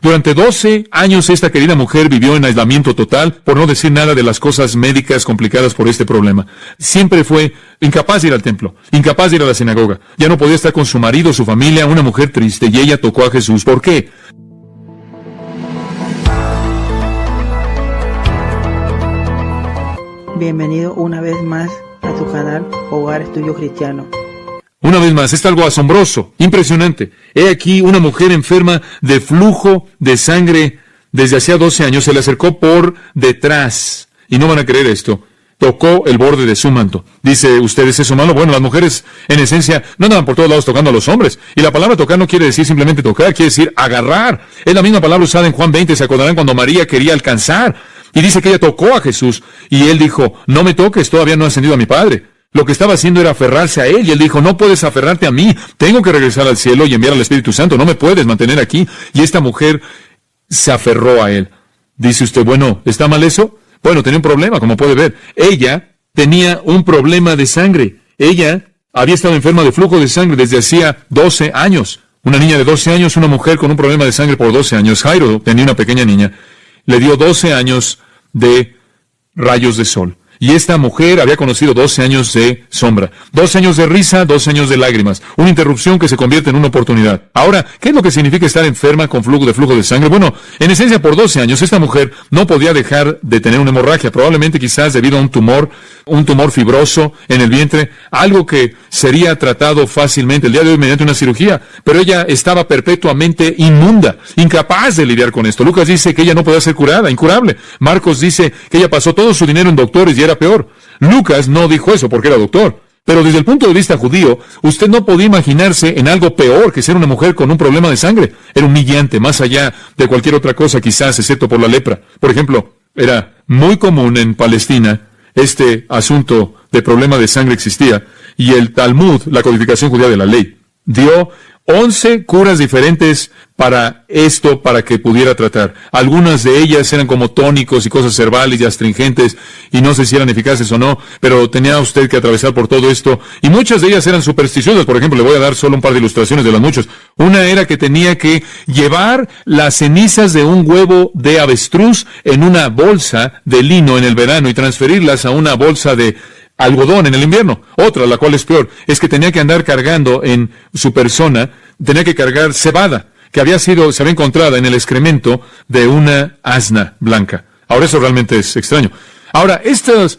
Durante 12 años esta querida mujer vivió en aislamiento total, por no decir nada de las cosas médicas complicadas por este problema. Siempre fue incapaz de ir al templo, incapaz de ir a la sinagoga. Ya no podía estar con su marido, su familia, una mujer triste, y ella tocó a Jesús. ¿Por qué? Bienvenido una vez más a tu canal Hogar Estudio Cristiano. Una vez más, es algo asombroso, impresionante. He aquí una mujer enferma de flujo de sangre desde hacía 12 años. Se le acercó por detrás. Y no van a creer esto. Tocó el borde de su manto. Dice, ¿usted es eso malo? Bueno, las mujeres, en esencia, no andaban por todos lados tocando a los hombres. Y la palabra tocar no quiere decir simplemente tocar, quiere decir agarrar. Es la misma palabra usada en Juan 20, se acordarán cuando María quería alcanzar. Y dice que ella tocó a Jesús. Y él dijo, no me toques, todavía no he ascendido a mi Padre. Lo que estaba haciendo era aferrarse a él. Y él dijo, no puedes aferrarte a mí. Tengo que regresar al cielo y enviar al Espíritu Santo. No me puedes mantener aquí. Y esta mujer se aferró a él. Dice usted, bueno, ¿está mal eso? Bueno, tenía un problema, como puede ver. Ella tenía un problema de sangre. Ella había estado enferma de flujo de sangre desde hacía 12 años. Una niña de 12 años, una mujer con un problema de sangre por 12 años. Jairo tenía una pequeña niña. Le dio 12 años de rayos de sol. Y esta mujer había conocido 12 años de sombra. 12 años de risa, 12 años de lágrimas. Una interrupción que se convierte en una oportunidad. Ahora, ¿qué es lo que significa estar enferma con flujo de sangre? Bueno, en esencia, por 12 años, esta mujer no podía dejar de tener una hemorragia. Probablemente quizás debido a un tumor fibroso en el vientre. Algo que sería tratado fácilmente el día de hoy mediante una cirugía. Pero ella estaba perpetuamente inmunda, incapaz de lidiar con esto. Lucas dice que ella no podía ser curada, incurable. Marcos dice que ella pasó todo su dinero en doctores y era peor. Lucas no dijo eso porque era doctor. Pero desde el punto de vista judío, usted no podía imaginarse en algo peor que ser una mujer con un problema de sangre. Era humillante, más allá de cualquier otra cosa quizás, excepto por la lepra. Por ejemplo, era muy común en Palestina, este asunto de problema de sangre existía, y el Talmud, la codificación judía de la ley, dio 11 curas diferentes para esto, para que pudiera tratar. Algunas de ellas eran como tónicos y cosas herbales y astringentes, y no sé si eran eficaces o no, pero tenía usted que atravesar por todo esto, y muchas de ellas eran supersticiosas. Por ejemplo, le voy a dar solo un par de ilustraciones de las muchas. Una era que tenía que llevar las cenizas de un huevo de avestruz en una bolsa de lino en el verano y transferirlas a una bolsa de algodón en el invierno. Otra, la cual es peor, es que tenía que andar cargando en su persona, tenía que cargar cebada, que se había encontrado en el excremento de una asna blanca. Ahora eso realmente es extraño. Ahora, estas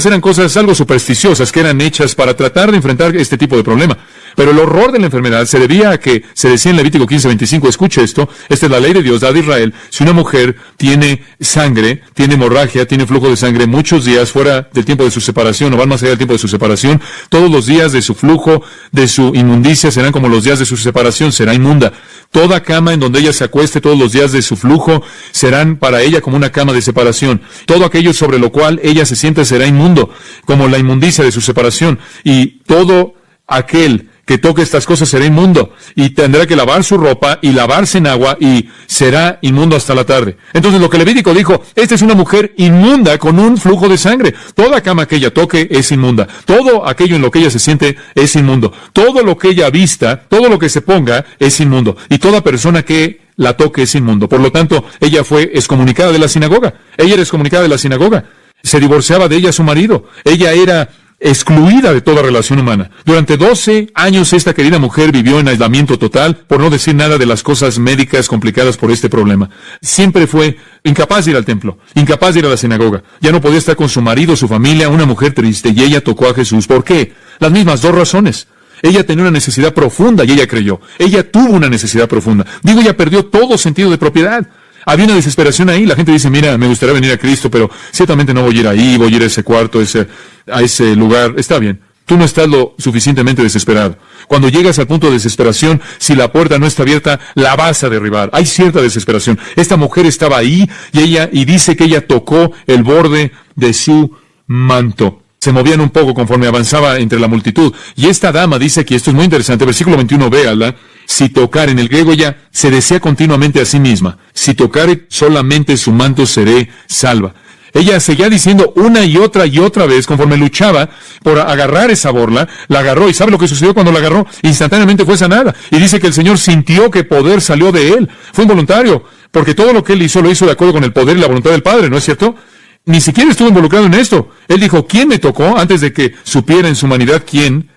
eran cosas algo supersticiosas que eran hechas para tratar de enfrentar este tipo de problema. Pero el horror de la enfermedad se debía a que, se decía en Levítico 15:25, escuche esto, esta es la ley de Dios dada a Israel: si una mujer tiene sangre, tiene hemorragia, tiene flujo de sangre muchos días fuera del tiempo de su separación, o van más allá del tiempo de su separación, todos los días de su flujo, de su inmundicia, serán como los días de su separación, será inmunda. Toda cama en donde ella se acueste todos los días de su flujo serán para ella como una cama de separación. Todo aquello sobre lo cual ella se siente será inmundo, como la inmundicia de su separación. Y todo aquel que toque estas cosas será inmundo, y tendrá que lavar su ropa y lavarse en agua, y será inmundo hasta la tarde. Entonces lo que Levítico dijo, esta es una mujer inmunda con un flujo de sangre. Toda cama que ella toque es inmunda. Todo aquello en lo que ella se siente es inmundo. Todo lo que ella vista, todo lo que se ponga es inmundo. Y toda persona que la toque es inmundo. Por lo tanto, ella fue excomunicada de la sinagoga. Ella era excomunicada de la sinagoga. Se divorciaba de ella su marido. Ella era excluida de toda relación humana. Durante 12 años esta querida mujer vivió en aislamiento total, por no decir nada de las cosas médicas complicadas por este problema. Siempre fue incapaz de ir al templo, incapaz de ir a la sinagoga. Ya no podía estar con su marido, su familia, una mujer triste, y ella tocó a Jesús. ¿Por qué? Las mismas dos razones. Ella tenía una necesidad profunda y ella creyó. Ella tuvo una necesidad profunda. Digo, ella perdió todo sentido de propiedad. Había una desesperación ahí. La gente dice, mira, me gustaría venir a Cristo, pero ciertamente no voy a ir ahí, voy a ir a ese cuarto, a ese lugar. Está bien. Tú no estás lo suficientemente desesperado. Cuando llegas al punto de desesperación, si la puerta no está abierta, la vas a derribar. Hay cierta desesperación. Esta mujer estaba ahí y dice que ella tocó el borde de su manto. Se movían un poco conforme avanzaba entre la multitud. Y esta dama dice que esto es muy interesante. Versículo 21, véala. Si tocar, en el griego ella se decía continuamente a sí misma: si tocare solamente su manto seré salva. Ella seguía diciendo una y otra vez, conforme luchaba por agarrar esa borla, la agarró. ¿Y sabe lo que sucedió cuando la agarró? Instantáneamente fue sanada. Y dice que el Señor sintió que poder salió de él. Fue involuntario, porque todo lo que él hizo, lo hizo de acuerdo con el poder y la voluntad del Padre, ¿no es cierto? Ni siquiera estuvo involucrado en esto. Él dijo, ¿quién me tocó? Antes de que supiera en su humanidad quién,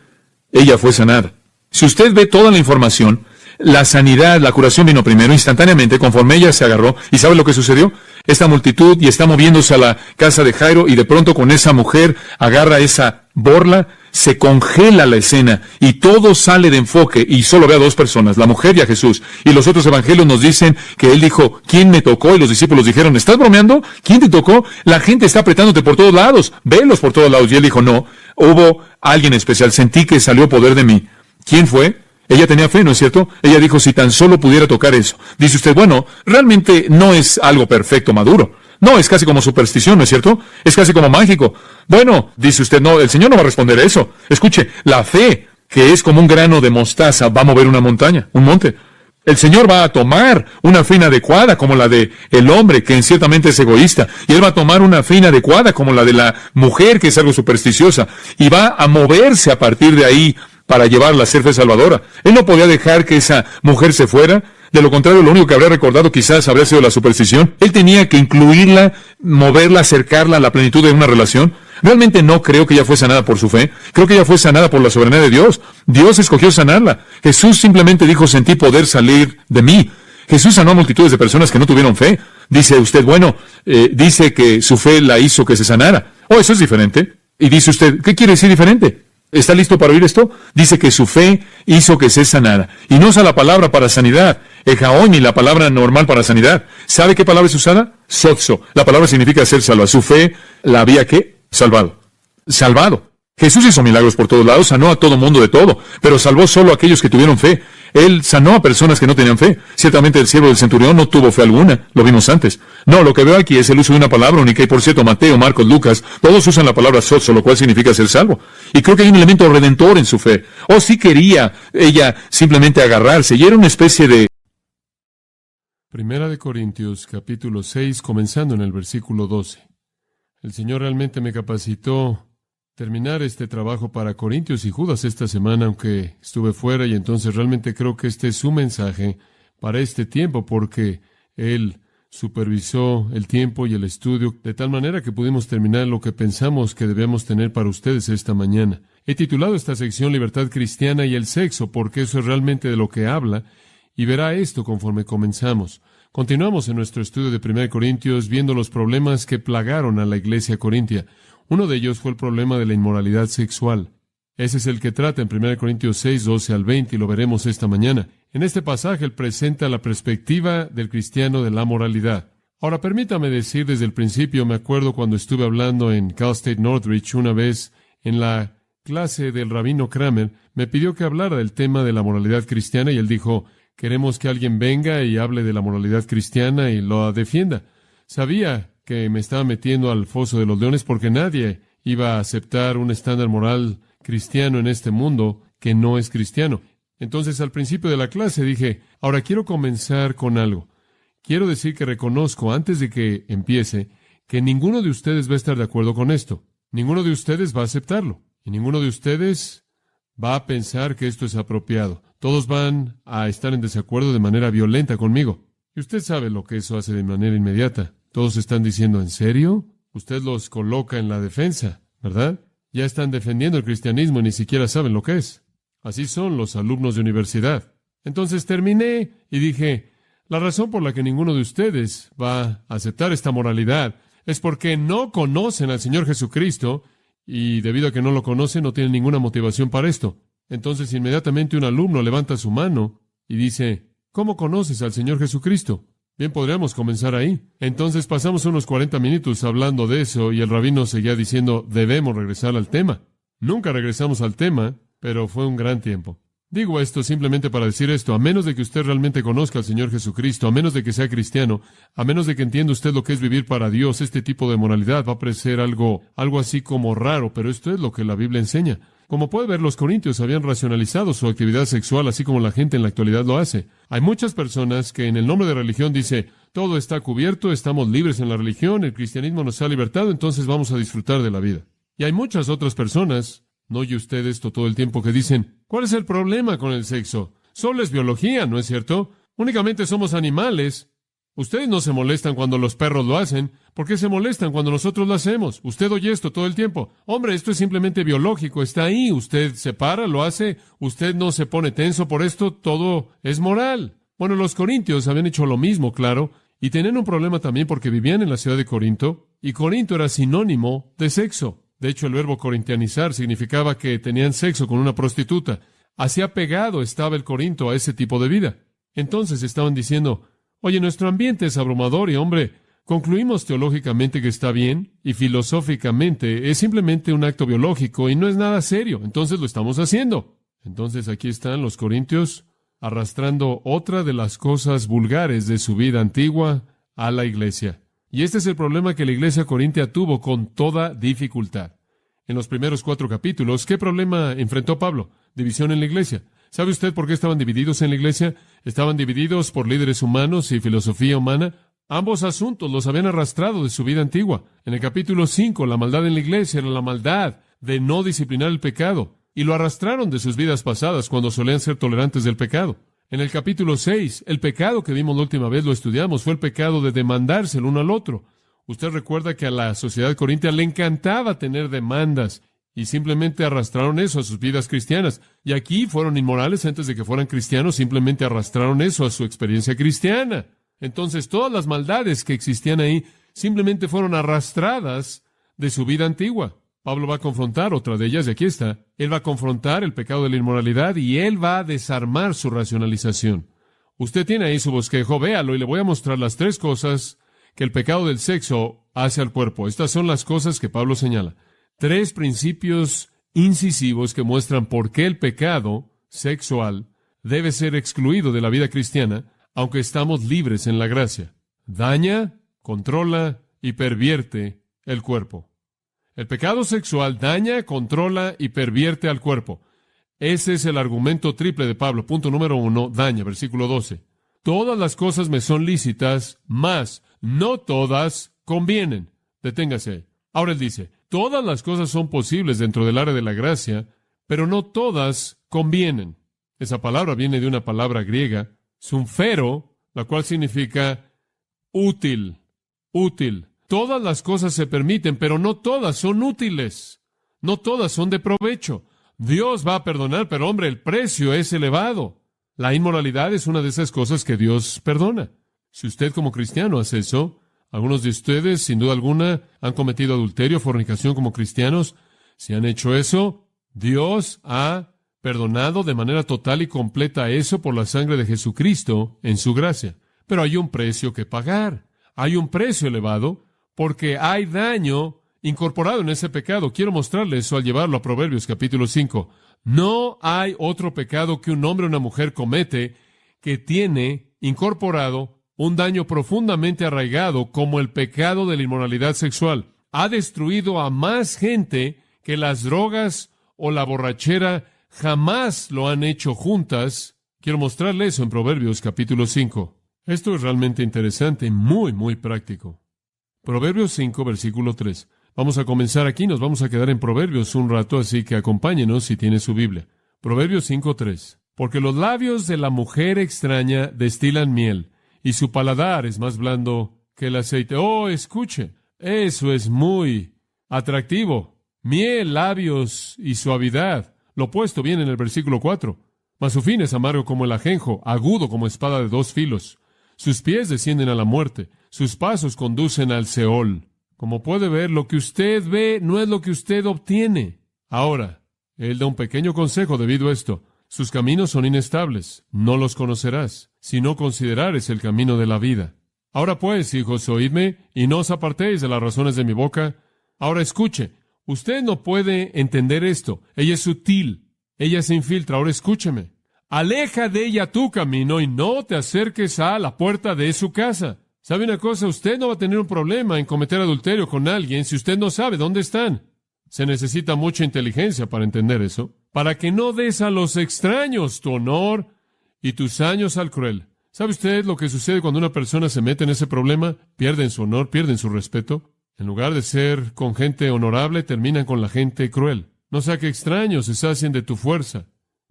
ella fue sanada. Si usted ve toda la información, la sanidad, la curación vino primero, instantáneamente, conforme ella se agarró. ¿Y sabe lo que sucedió? Esta multitud y está moviéndose a la casa de Jairo, y de pronto con esa mujer agarra esa borla, se congela la escena y todo sale de enfoque y solo ve a dos personas, la mujer y a Jesús. Y los otros evangelios nos dicen que él dijo, ¿quién me tocó? Y los discípulos dijeron, ¿estás bromeando? ¿Quién te tocó? La gente está apretándote por todos lados, velos por todos lados. Y él dijo, no, hubo alguien especial, sentí que salió poder de mí. ¿Quién fue? Ella tenía fe, ¿no es cierto? Ella dijo, si tan solo pudiera tocar eso. Dice usted, bueno, realmente no es algo perfecto, maduro. No, es casi como superstición, ¿no es cierto? Es casi como mágico. Bueno, dice usted, no, el Señor no va a responder a eso. Escuche, la fe, que es como un grano de mostaza, va a mover una montaña, un monte. El Señor va a tomar una fe inadecuada como la de el hombre, que ciertamente es egoísta. Y Él va a tomar una fe inadecuada como la de la mujer, que es algo supersticiosa. Y va a moverse a partir de ahí para llevarla a ser fe salvadora. Él no podía dejar que esa mujer se fuera. De lo contrario, lo único que habría recordado quizás habría sido la superstición. Él tenía que incluirla, moverla, acercarla a la plenitud de una relación. Realmente no creo que ella fue sanada por su fe. Creo que ella fue sanada por la soberanía de Dios. Dios escogió sanarla. Jesús simplemente dijo, sentí poder salir de mí. Jesús sanó a multitudes de personas que no tuvieron fe. Dice usted, bueno, dice que su fe la hizo que se sanara. Oh, eso es diferente. Y dice usted, ¿qué quiere decir diferente? ¿Está listo para oír esto? Dice que su fe hizo que se sanara. Y no usa la palabra para sanidad, ejaomi, la palabra normal para sanidad. ¿Sabe qué palabra es usada? Sozo. La palabra significa ser salva. Su fe la había, ¿qué? Salvado. Salvado. Jesús hizo milagros por todos lados, sanó a todo mundo de todo, pero salvó solo a aquellos que tuvieron fe. Él sanó a personas que no tenían fe. Ciertamente el siervo del centurión no tuvo fe alguna, lo vimos antes. No, lo que veo aquí es el uso de una palabra única, y por cierto, Mateo, Marcos, Lucas, todos usan la palabra sozo, lo cual significa ser salvo. Y creo que hay un elemento redentor en su fe. O sí quería ella simplemente agarrarse, y era una especie de... Primera de Corintios, capítulo 6, comenzando en el versículo 12. El Señor realmente me capacitó terminar este trabajo para Corintios y Judas esta semana, aunque estuve fuera, y entonces realmente creo que este es su mensaje para este tiempo, porque Él supervisó el tiempo y el estudio de tal manera que pudimos terminar lo que pensamos que debemos tener para ustedes esta mañana. He titulado esta sección Libertad Cristiana y el Sexo, porque eso es realmente de lo que habla, y verá esto conforme comenzamos. Continuamos en nuestro estudio de 1 Corintios viendo los problemas que plagaron a la iglesia corintia. Uno de ellos fue el problema de la inmoralidad sexual. Ese es el que trata en 1 Corintios 6, 12 al 20, y lo veremos esta mañana. En este pasaje, él presenta la perspectiva del cristiano de la moralidad. Ahora, permítame decir desde el principio, me acuerdo cuando estuve hablando en Cal State Northridge una vez, en la clase del rabino Kramer, me pidió que hablara del tema de la moralidad cristiana, y él dijo, queremos que alguien venga y hable de la moralidad cristiana y lo defienda. Sabía que me estaba metiendo al foso de los leones porque nadie iba a aceptar un estándar moral cristiano en este mundo que no es cristiano. Entonces, al principio de la clase dije, ahora quiero comenzar con algo. Quiero decir que reconozco, antes de que empiece, que ninguno de ustedes va a estar de acuerdo con esto. Ninguno de ustedes va a aceptarlo. Y ninguno de ustedes va a pensar que esto es apropiado. Todos van a estar en desacuerdo de manera violenta conmigo. Y usted sabe lo que eso hace de manera inmediata. Todos están diciendo, ¿en serio? Usted los coloca en la defensa, ¿verdad? Ya están defendiendo el cristianismo y ni siquiera saben lo que es. Así son los alumnos de universidad. Entonces terminé y dije, la razón por la que ninguno de ustedes va a aceptar esta moralidad es porque no conocen al Señor Jesucristo, y debido a que no lo conocen, no tienen ninguna motivación para esto. Entonces inmediatamente un alumno levanta su mano y dice, ¿cómo conoces al Señor Jesucristo? Bien, podríamos comenzar ahí. Entonces pasamos unos 40 minutos hablando de eso y el rabino seguía diciendo, debemos regresar al tema. Nunca regresamos al tema, pero fue un gran tiempo. Digo esto simplemente para decir esto, a menos de que usted realmente conozca al Señor Jesucristo, a menos de que sea cristiano, a menos de que entienda usted lo que es vivir para Dios, este tipo de moralidad va a parecer algo así como raro, pero esto es lo que la Biblia enseña. Como puede ver, los corintios habían racionalizado su actividad sexual, así como la gente en la actualidad lo hace. Hay muchas personas que en el nombre de religión dice, todo está cubierto, estamos libres en la religión, el cristianismo nos ha libertado, entonces vamos a disfrutar de la vida. Y hay muchas otras personas, ¿no oye usted esto todo el tiempo?, que dicen, ¿cuál es el problema con el sexo? Solo es biología, ¿no es cierto? Únicamente somos animales. Ustedes no se molestan cuando los perros lo hacen. ¿Por qué se molestan cuando nosotros lo hacemos? Usted oye esto todo el tiempo. Hombre, esto es simplemente biológico. Está ahí. Usted se para, lo hace. Usted no se pone tenso por esto. Todo es moral. Bueno, los corintios habían hecho lo mismo, claro. Y tenían un problema también porque vivían en la ciudad de Corinto. Y Corinto era sinónimo de sexo. De hecho, el verbo corintianizar significaba que tenían sexo con una prostituta. Así apegado estaba el Corinto a ese tipo de vida. Entonces estaban diciendo, oye, nuestro ambiente es abrumador y, hombre, concluimos teológicamente que está bien y filosóficamente es simplemente un acto biológico y no es nada serio. Entonces lo estamos haciendo. Entonces aquí están los corintios arrastrando otra de las cosas vulgares de su vida antigua a la iglesia. Y este es el problema que la iglesia corintia tuvo con toda dificultad. En los primeros 4 capítulos, ¿qué problema enfrentó Pablo? División en la iglesia. ¿Sabe usted por qué estaban divididos en la iglesia? Estaban divididos por líderes humanos y filosofía humana. Ambos asuntos los habían arrastrado de su vida antigua. En el capítulo 5, la maldad en la iglesia era la maldad de no disciplinar el pecado. Y lo arrastraron de sus vidas pasadas cuando solían ser tolerantes del pecado. En el capítulo 6, el pecado que vimos la última vez lo estudiamos, fue el pecado de demandarse el uno al otro. Usted recuerda que a la sociedad corintia le encantaba tener demandas y simplemente arrastraron eso a sus vidas cristianas. Y aquí fueron inmorales antes de que fueran cristianos, simplemente arrastraron eso a su experiencia cristiana. Entonces todas las maldades que existían ahí simplemente fueron arrastradas de su vida antigua. Pablo va a confrontar otra de ellas, y aquí está. Él va a confrontar el pecado de la inmoralidad y él va a desarmar su racionalización. Usted tiene ahí su bosquejo, véalo, y le voy a mostrar las 3 cosas que el pecado del sexo hace al cuerpo. Estas son las cosas que Pablo señala. 3 principios incisivos que muestran por qué el pecado sexual debe ser excluido de la vida cristiana, aunque estamos libres en la gracia. Daña, controla y pervierte el cuerpo. El pecado sexual daña, controla y pervierte al cuerpo. Ese es el argumento triple de Pablo. Punto número 1, daña, versículo 12. Todas las cosas me son lícitas, mas no todas convienen. Deténgase. Ahora él dice, todas las cosas son posibles dentro del área de la gracia, pero no todas convienen. Esa palabra viene de una palabra griega, sunfero, la cual significa útil, útil. Todas las cosas se permiten, pero no todas son útiles. No todas son de provecho. Dios va a perdonar, pero hombre, el precio es elevado. La inmoralidad es una de esas cosas que Dios perdona. Si usted como cristiano hace eso, algunos de ustedes, sin duda alguna, han cometido adulterio, fornicación como cristianos. Si han hecho eso, Dios ha perdonado de manera total y completa eso por la sangre de Jesucristo en su gracia. Pero hay un precio que pagar. Hay un precio elevado porque hay daño incorporado en ese pecado. Quiero mostrarle eso al llevarlo a Proverbios capítulo 5. No hay otro pecado que un hombre o una mujer comete que tiene incorporado un daño profundamente arraigado como el pecado de la inmoralidad sexual. Ha destruido a más gente que las drogas o la borrachera jamás lo han hecho juntas. Quiero mostrarle eso en Proverbios capítulo 5. Esto es realmente interesante y muy, muy práctico. Proverbios 5, versículo 3. Vamos a comenzar aquí, nos vamos a quedar en Proverbios un rato, así que acompáñenos si tiene su Biblia. Proverbios 5, 3. Porque los labios de la mujer extraña destilan miel, y su paladar es más blando que el aceite. Oh, escuche, eso es muy atractivo. Miel, labios y suavidad. Lo opuesto viene en el versículo 4. Mas su fin es amargo como el ajenjo, agudo como espada de 2 filos. Sus pies descienden a la muerte, sus pasos conducen al Seol. Como puede ver, lo que usted ve no es lo que usted obtiene. Ahora, él da un pequeño consejo debido a esto. Sus caminos son inestables, no los conocerás, si no considerares el camino de la vida. Ahora pues, hijos, oídme, y no os apartéis de las razones de mi boca. Ahora escuche, usted no puede entender esto. Ella es sutil, ella se infiltra. Ahora escúcheme. Aleja de ella tu camino y no te acerques a la puerta de su casa. ¿Sabe una cosa? Usted no va a tener un problema en cometer adulterio con alguien si usted no sabe dónde están. Se necesita mucha inteligencia para entender eso. Para que no des a los extraños tu honor y tus años al cruel. ¿Sabe usted lo que sucede cuando una persona se mete en ese problema? Pierden su honor, pierden su respeto. En lugar de ser con gente honorable, terminan con la gente cruel. No sea que extraños se sacien de tu fuerza.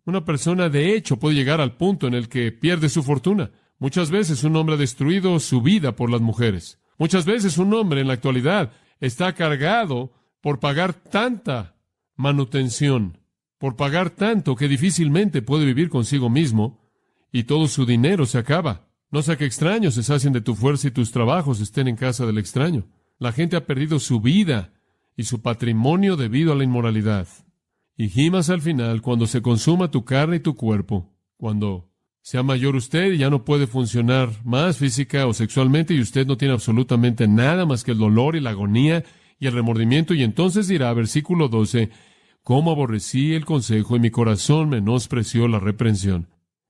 Una persona, de hecho, puede llegar al punto en el que pierde su fortuna. Muchas veces un hombre ha destruido su vida por las mujeres. Muchas veces un hombre en la actualidad está cargado por pagar tanta manutención, por pagar tanto que difícilmente puede vivir consigo mismo y todo su dinero se acaba. No sea que extraños se sacien de tu fuerza y tus trabajos estén en casa del extraño. La gente ha perdido su vida y su patrimonio debido a la inmoralidad. Y gimas al final cuando se consuma tu carne y tu cuerpo, cuando sea mayor usted y ya no puede funcionar más física o sexualmente y usted no tiene absolutamente nada más que el dolor y la agonía y el remordimiento, y entonces dirá, versículo 12, «Cómo aborrecí el consejo y mi corazón menospreció la reprensión.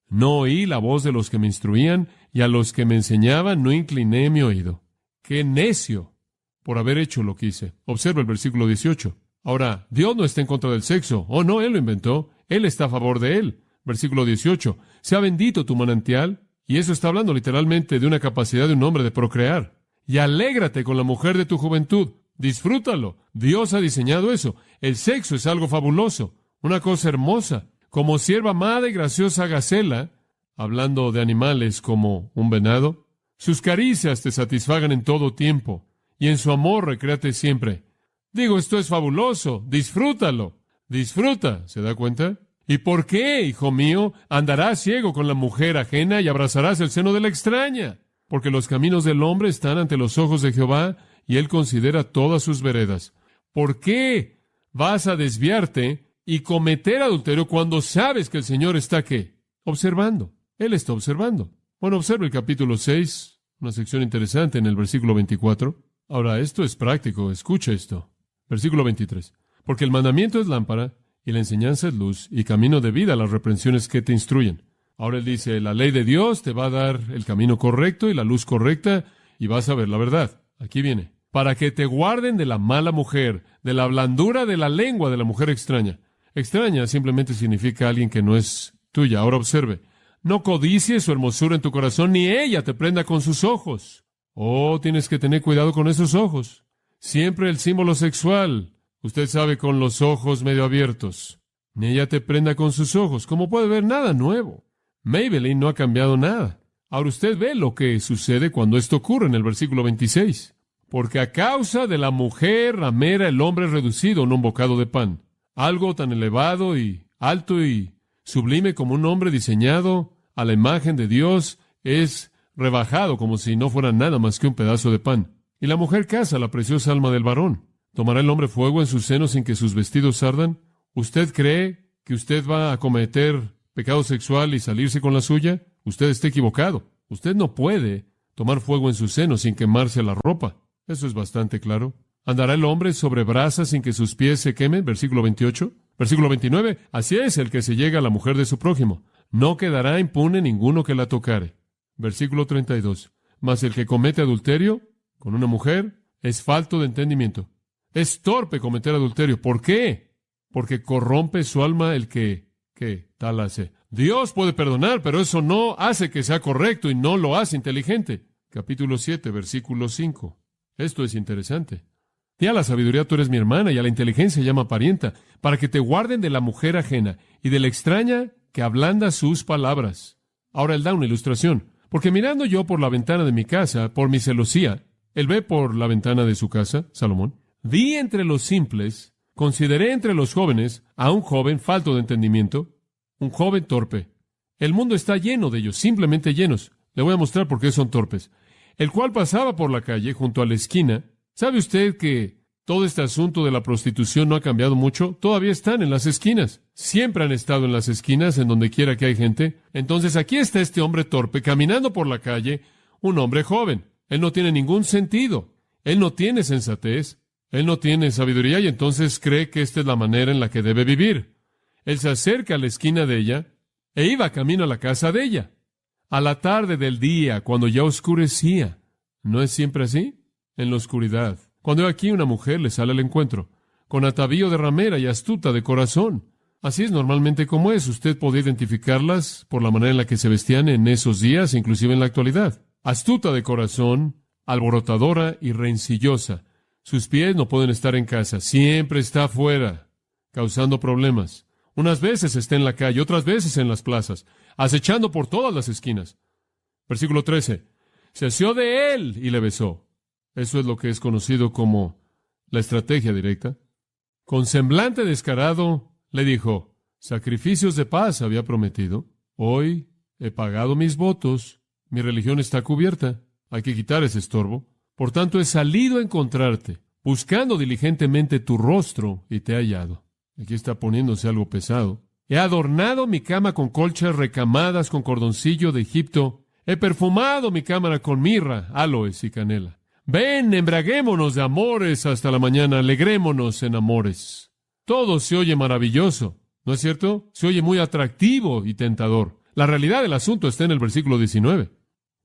No oí la voz de los que me instruían y a los que me enseñaban no incliné mi oído». ¡Qué necio por haber hecho lo que hice! Observa el versículo 18. Ahora, Dios no está en contra del sexo. Oh, no, Él lo inventó. Él está a favor de él. Versículo 18. «Sea bendito tu manantial». Y eso está hablando literalmente de una capacidad de un hombre de procrear. «Y alégrate con la mujer de tu juventud». Disfrútalo. Dios ha diseñado eso. El sexo es algo fabuloso, una cosa hermosa. Como sierva amada y graciosa gacela, hablando de animales como un venado, sus caricias te satisfagan en todo tiempo, y en su amor recréate siempre. Digo, esto es fabuloso. Disfrútalo. Disfruta. ¿Se da cuenta? ¿Y por qué, hijo mío, andarás ciego con la mujer ajena y abrazarás el seno de la extraña? Porque los caminos del hombre están ante los ojos de Jehová, y Él considera todas sus veredas. ¿Por qué vas a desviarte y cometer adulterio cuando sabes que el Señor está, ¿qué? Observando. Él está observando. Bueno, observa el capítulo 6, una sección interesante en el versículo 24. Ahora, esto es práctico. Escucha esto. Versículo 23. Porque el mandamiento es lámpara, y la enseñanza es luz, y camino de vida a las reprensiones que te instruyen. Ahora él dice, la ley de Dios te va a dar el camino correcto y la luz correcta, y vas a ver la verdad. Aquí viene. Para que te guarden de la mala mujer, de la blandura de la lengua de la mujer extraña. Extraña simplemente significa alguien que no es tuya. Ahora observe. No codicies su hermosura en tu corazón, ni ella te prenda con sus ojos. Oh, tienes que tener cuidado con esos ojos. Siempre el símbolo sexual. Usted sabe, con los ojos medio abiertos. Ni ella te prenda con sus ojos. Como puede ver, nada nuevo. Maybelline no ha cambiado nada. Ahora usted ve lo que sucede cuando esto ocurre en el versículo 26. Porque a causa de la mujer ramera el hombre es reducido en un bocado de pan. Algo tan elevado y alto y sublime como un hombre diseñado a la imagen de Dios es rebajado como si no fuera nada más que un pedazo de pan. Y la mujer caza la preciosa alma del varón. ¿Tomará el hombre fuego en sus senos sin que sus vestidos ardan? ¿Usted cree que usted va a cometer pecado sexual y salirse con la suya? Usted está equivocado. Usted no puede tomar fuego en sus senos sin quemarse la ropa. Eso es bastante claro. ¿Andará el hombre sobre brasas sin que sus pies se quemen? Versículo 28. Versículo 29. Así es el que se llega a la mujer de su prójimo. No quedará impune ninguno que la tocare. Versículo 32. Mas el que comete adulterio con una mujer es falto de entendimiento. Es torpe cometer adulterio. ¿Por qué? Porque corrompe su alma el que tal hace. Dios puede perdonar, pero eso no hace que sea correcto y no lo hace inteligente. Capítulo 7, versículo 5. Esto es interesante. Di a la sabiduría, tú eres mi hermana, y a la inteligencia llama parienta, para que te guarden de la mujer ajena y de la extraña que ablanda sus palabras. Ahora él da una ilustración. Porque mirando yo por la ventana de mi casa, por mi celosía, él ve por la ventana de su casa, Salomón, vi entre los simples, consideré entre los jóvenes a un joven falto de entendimiento, un joven torpe. El mundo está lleno de ellos, simplemente llenos. Le voy a mostrar por qué son torpes. El cual pasaba por la calle junto a la esquina. ¿Sabe usted que todo este asunto de la prostitución no ha cambiado mucho? Todavía están en las esquinas. Siempre han estado en las esquinas, en donde quiera que hay gente. Entonces aquí está este hombre torpe caminando por la calle, un hombre joven. Él no tiene ningún sentido. Él no tiene sensatez. Él no tiene sabiduría y entonces cree que esta es la manera en la que debe vivir. Él se acerca a la esquina de ella e iba camino a la casa de ella. A la tarde del día, cuando ya oscurecía. ¿No es siempre así? En la oscuridad. Cuando aquí una mujer le sale al encuentro. con atavío de ramera y astuta de corazón. Así es normalmente como es. Usted puede identificarlas por la manera en la que se vestían en esos días, inclusive en la actualidad. Astuta de corazón, alborotadora y rencillosa. Sus pies no pueden estar en casa, siempre está afuera, causando problemas. Unas veces está en la calle, otras veces en las plazas, acechando por todas las esquinas. Versículo 13. Se asió de él y le besó. Eso es lo que es conocido como la estrategia directa. Con semblante descarado le dijo, sacrificios de paz había prometido. Hoy he pagado mis votos, mi religión está cubierta. Hay que quitar ese estorbo. Por tanto, he salido a encontrarte, buscando diligentemente tu rostro, y te he hallado. Aquí está poniéndose algo pesado. He adornado mi cama con colchas recamadas con cordoncillo de Egipto. He perfumado mi cámara con mirra, aloes y canela. Ven, embriaguémonos de amores hasta la mañana, alegrémonos en amores. Todo se oye maravilloso, ¿no es cierto? Se oye muy atractivo y tentador. La realidad del asunto está en el versículo 19.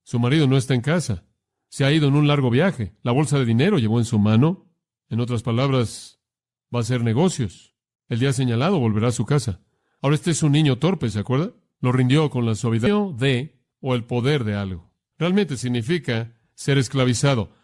Su marido no está en casa. Se ha ido en un largo viaje. La bolsa de dinero llevó en su mano. En otras palabras, va a hacer negocios. El día señalado volverá a su casa. Ahora este es un niño torpe, ¿se acuerda? Lo rindió con la suavidad de o el poder de algo. Realmente significa ser esclavizado.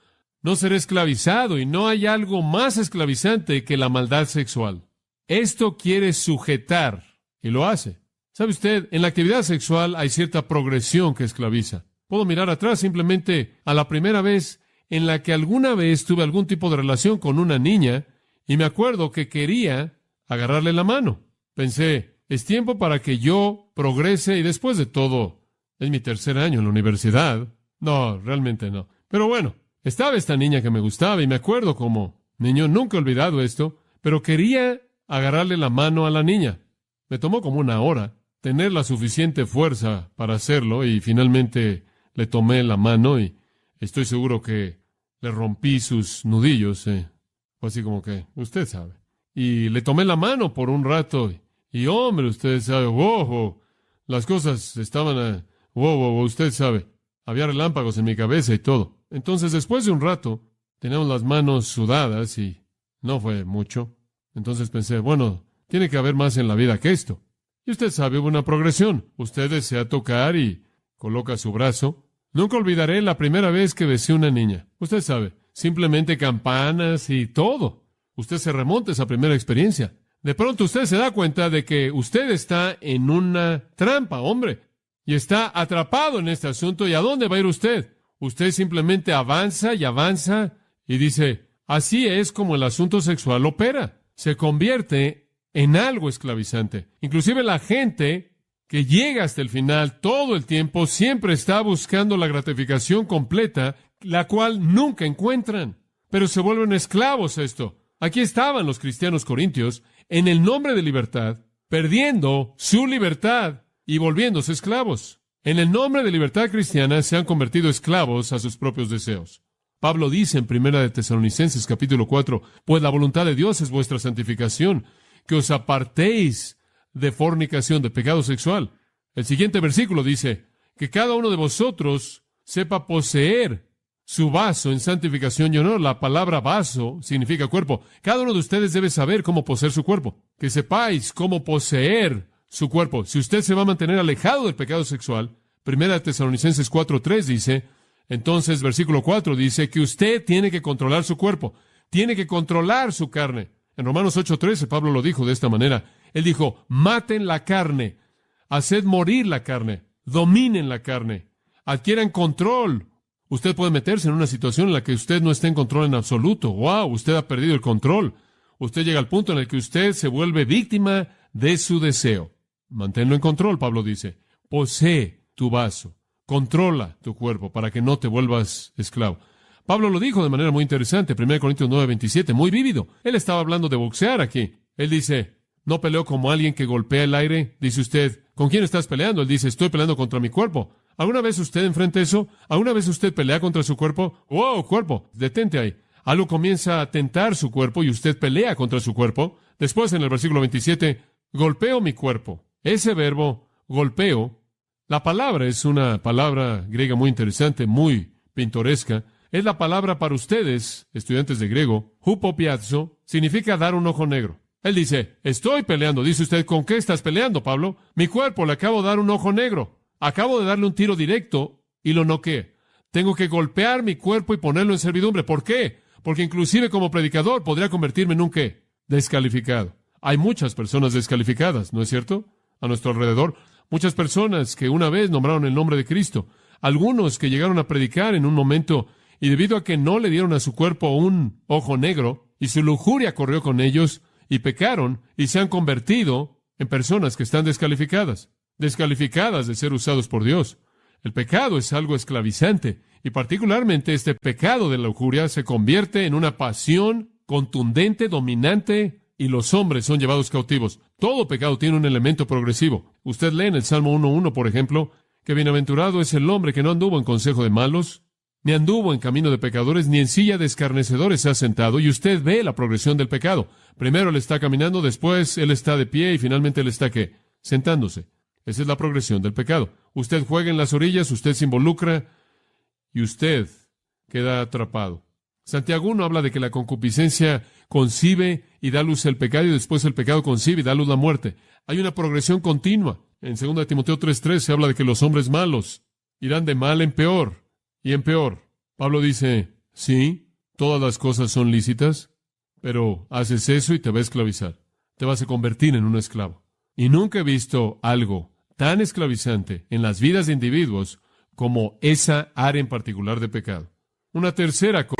No ser esclavizado, y no hay algo más esclavizante que la maldad sexual. Esto quiere sujetar, y lo hace. ¿Sabe usted? En la actividad sexual hay cierta progresión que esclaviza. Puedo mirar atrás simplemente a la primera vez en la que alguna vez tuve algún tipo de relación con una niña, y me acuerdo que quería agarrarle la mano. Pensé, es tiempo para que yo progrese, y después de todo, es mi tercer año en la universidad. No, realmente no. Pero bueno, estaba esta niña que me gustaba, y me acuerdo como niño, nunca he olvidado esto, pero quería agarrarle la mano a la niña. Me tomó como una hora tener la suficiente fuerza para hacerlo, y finalmente le tomé la mano, y estoy seguro que le rompí sus nudillos. Fue así como que, usted sabe. Y le tomé la mano por un rato, y hombre, usted sabe, wow, las cosas estaban, wow, usted sabe, había relámpagos en mi cabeza y todo. Entonces, después de un rato, teníamos las manos sudadas, y no fue mucho. Entonces pensé, bueno, tiene que haber más en la vida que esto. Y usted sabe, hubo una progresión. Usted desea tocar y coloca su brazo. Nunca olvidaré la primera vez que besé a una niña. Usted sabe, simplemente campanas y todo. Usted se remonta a esa primera experiencia. De pronto usted se da cuenta de que usted está en una trampa, hombre, y está atrapado en este asunto. ¿Y a dónde va a ir usted? Usted simplemente avanza y dice, así es como el asunto sexual opera. Se convierte en algo esclavizante. Inclusive la gente que llega hasta el final todo el tiempo siempre está buscando la gratificación completa, la cual nunca encuentran. Pero se vuelven esclavos a esto. Aquí estaban los cristianos corintios, en el nombre de libertad, perdiendo su libertad y volviéndose esclavos. En el nombre de libertad cristiana se han convertido esclavos a sus propios deseos. Pablo dice en 1 de Tesalonicenses capítulo 4, pues la voluntad de Dios es vuestra santificación, que os apartéis de fornicación, de pecado sexual. El siguiente versículo dice, que cada uno de vosotros sepa poseer su vaso en santificación y honor. La palabra vaso significa cuerpo. Cada uno de ustedes debe saber cómo poseer su cuerpo. Que sepáis cómo poseer su cuerpo. Si usted se va a mantener alejado del pecado sexual, 1 Tesalonicenses 4:3 dice, entonces versículo 4 dice que usted tiene que controlar su cuerpo, tiene que controlar su carne. En Romanos 8:13 Pablo lo dijo de esta manera. Él dijo, maten la carne, haced morir la carne, dominen la carne, adquieran control. Usted puede meterse en una situación en la que usted no esté en control en absoluto. ¡Wow! Usted ha perdido el control. Usted llega al punto en el que usted se vuelve víctima de su deseo. Manténlo en control, Pablo dice. Posee tu vaso. Controla tu cuerpo para que no te vuelvas esclavo. Pablo lo dijo de manera muy interesante, 1 Corintios 9:27, muy vívido. Él estaba hablando de boxear aquí. Él dice, no peleo como alguien que golpea el aire. Dice usted, ¿con quién estás peleando? Él dice, estoy peleando contra mi cuerpo. ¿Alguna vez usted enfrenta eso? ¿Alguna vez usted pelea contra su cuerpo? ¡Wow, cuerpo! Detente ahí. Algo comienza a tentar su cuerpo y usted pelea contra su cuerpo. Después, en el versículo 27, golpeo mi cuerpo. Ese verbo, golpeo, la palabra es una palabra griega muy interesante, muy pintoresca. Es la palabra para ustedes, estudiantes de griego, hupopiazo, significa dar un ojo negro. Él dice, estoy peleando. Dice usted, ¿con qué estás peleando, Pablo? Mi cuerpo le acabo de dar un ojo negro. Acabo de darle un tiro directo y lo noqué. Tengo que golpear mi cuerpo y ponerlo en servidumbre. ¿Por qué? Porque inclusive como predicador podría convertirme en un ¿qué? Descalificado. Hay muchas personas descalificadas, ¿no es cierto? A nuestro alrededor. Muchas personas que una vez nombraron el nombre de Cristo. Algunos que llegaron a predicar en un momento y debido a que no le dieron a su cuerpo un ojo negro y su lujuria corrió con ellos y pecaron y se han convertido en personas que están descalificadas de ser usados por Dios. El pecado es algo esclavizante y particularmente este pecado de la lujuria se convierte en una pasión contundente, dominante y los hombres son llevados cautivos. Todo pecado tiene un elemento progresivo. Usted lee en el Salmo 1:1, por ejemplo, que bienaventurado es el hombre que no anduvo en consejo de malos, ni anduvo en camino de pecadores, ni en silla de escarnecedores se ha sentado, y usted ve la progresión del pecado. Primero él está caminando, después él está de pie, y finalmente él está, ¿qué? Sentándose. Esa es la progresión del pecado. Usted juega en las orillas, usted se involucra, y usted queda atrapado. Santiago 1 habla de que la concupiscencia concibe y da luz al pecado, y después el pecado concibe y da luz a la muerte. Hay una progresión continua. En 2 Timoteo 3:3 se habla de que los hombres malos irán de mal en peor y en peor. Pablo dice, sí, todas las cosas son lícitas, pero haces eso y te va a esclavizar. Te vas a convertir en un esclavo. Y nunca he visto algo tan esclavizante en las vidas de individuos como esa área en particular de pecado. Una tercera cosa.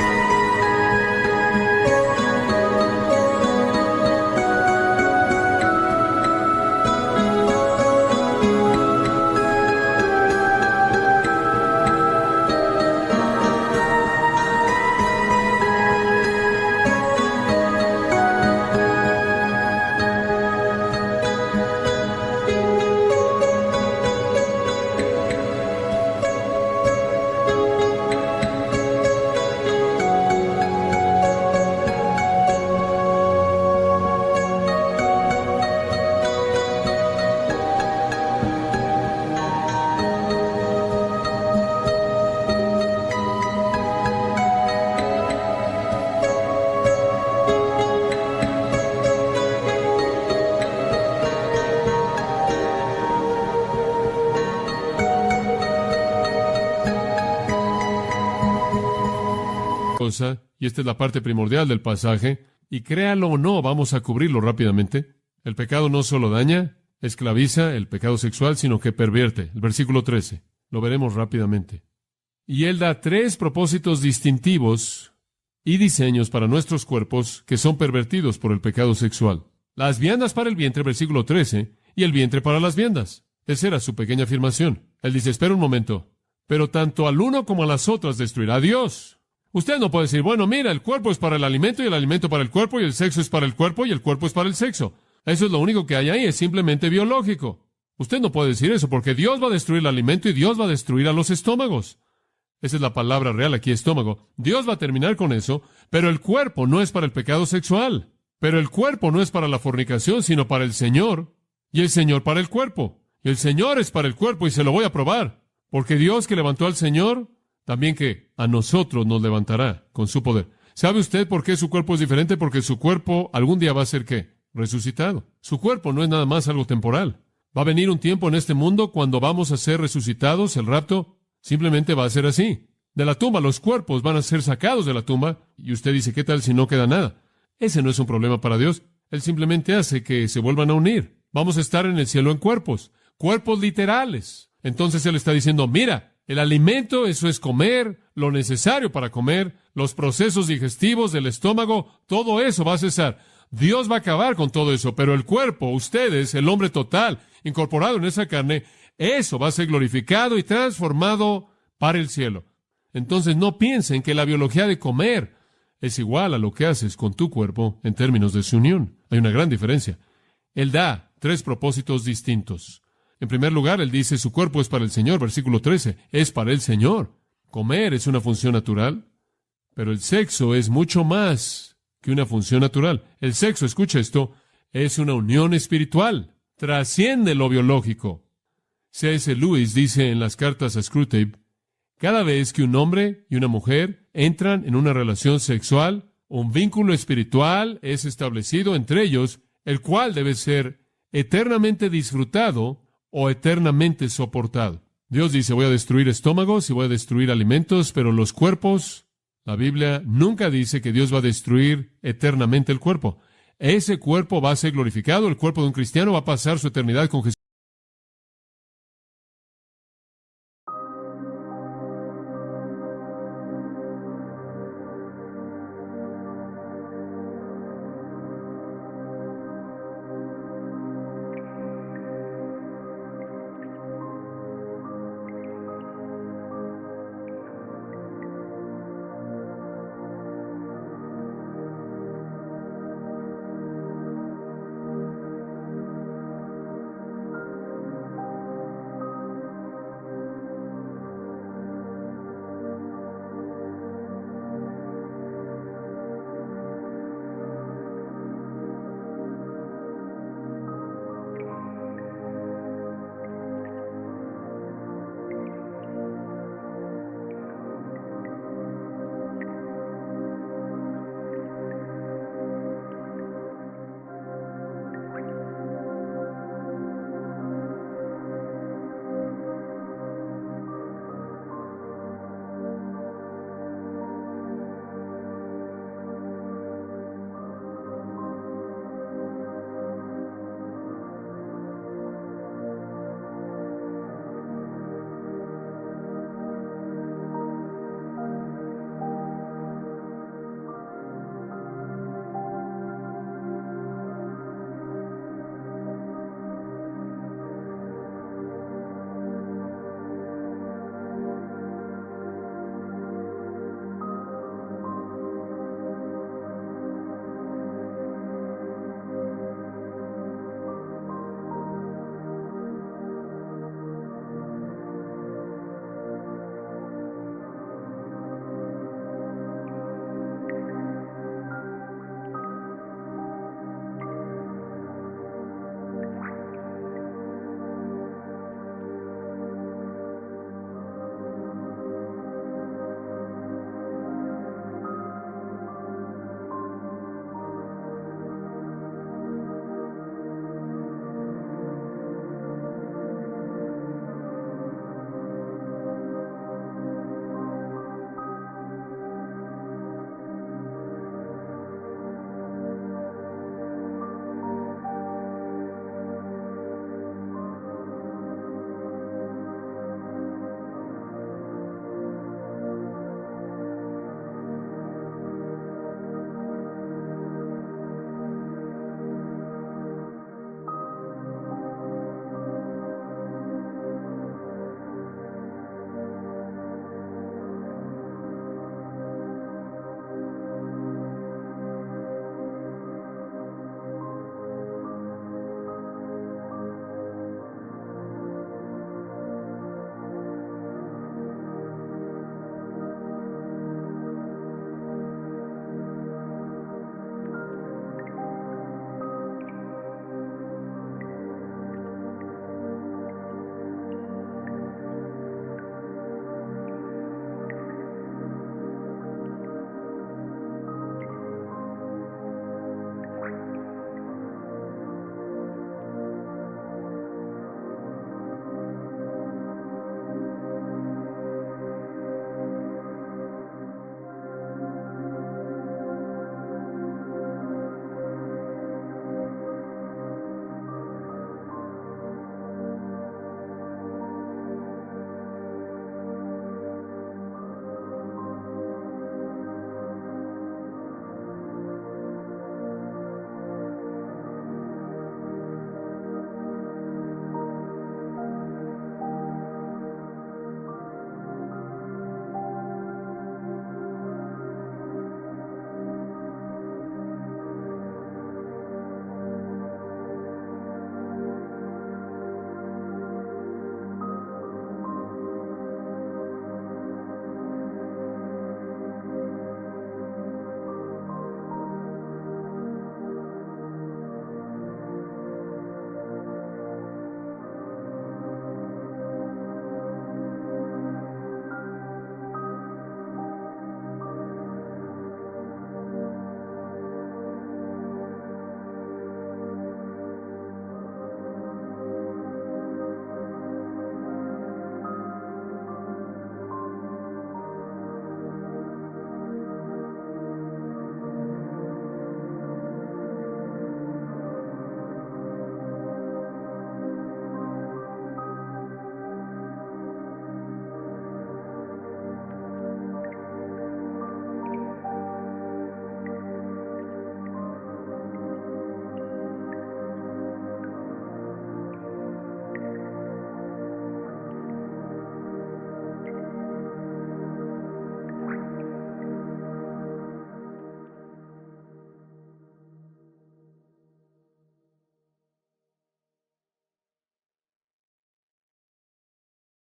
Y esta es la parte primordial del pasaje, y créalo o no, vamos a cubrirlo rápidamente. El pecado no solo daña, esclaviza, el pecado sexual, sino que pervierte. El versículo 13, lo veremos rápidamente. Y él da 3 propósitos distintivos y diseños para nuestros cuerpos que son pervertidos por el pecado sexual. Las viandas para el vientre, versículo 13, y el vientre para las viandas. Esa era su pequeña afirmación. Él dice, espera un momento, pero tanto al uno como a las otras destruirá Dios. Usted no puede decir, bueno, mira, el cuerpo es para el alimento y el alimento para el cuerpo y el sexo es para el cuerpo y el cuerpo es para el sexo. Eso es lo único que hay ahí, es simplemente biológico. Usted no puede decir eso porque Dios va a destruir el alimento y Dios va a destruir a los estómagos. Esa es la palabra real aquí, estómago. Dios va a terminar con eso, pero el cuerpo no es para el pecado sexual. Pero el cuerpo no es para la fornicación, sino para el Señor. Y el Señor para el cuerpo. Y el Señor es para el cuerpo y se lo voy a probar. Porque Dios que levantó al Señor, también que a nosotros nos levantará con su poder. ¿Sabe usted por qué su cuerpo es diferente? Porque su cuerpo algún día va a ser, ¿qué? Resucitado. Su cuerpo no es nada más algo temporal. Va a venir un tiempo en este mundo cuando vamos a ser resucitados, el rapto simplemente va a ser así. De la tumba, los cuerpos van a ser sacados de la tumba, y usted dice, ¿qué tal si no queda nada? Ese no es un problema para Dios. Él simplemente hace que se vuelvan a unir. Vamos a estar en el cielo en cuerpos literales. Entonces Él está diciendo, mira, el alimento, eso es comer, lo necesario para comer, los procesos digestivos del estómago, todo eso va a cesar. Dios va a acabar con todo eso, pero el cuerpo, ustedes, el hombre total, incorporado en esa carne, eso va a ser glorificado y transformado para el cielo. Entonces no piensen que la biología de comer es igual a lo que haces con tu cuerpo en términos de su unión. Hay una gran diferencia. Él da 3 propósitos distintos. En primer lugar, Él dice, su cuerpo es para el Señor, versículo 13, es para el Señor. Comer es una función natural, pero el sexo es mucho más que una función natural. El sexo, escucha esto, es una unión espiritual, trasciende lo biológico. C.S. Lewis dice en las cartas a Screwtape Cada vez que un hombre y una mujer entran en una relación sexual, un vínculo espiritual es establecido entre ellos, el cual debe ser eternamente disfrutado o eternamente soportado. Dios dice, voy a destruir estómagos y voy a destruir alimentos, pero los cuerpos, la Biblia nunca dice que Dios va a destruir eternamente el cuerpo. Ese cuerpo va a ser glorificado, el cuerpo de un cristiano va a pasar su eternidad con Jesús.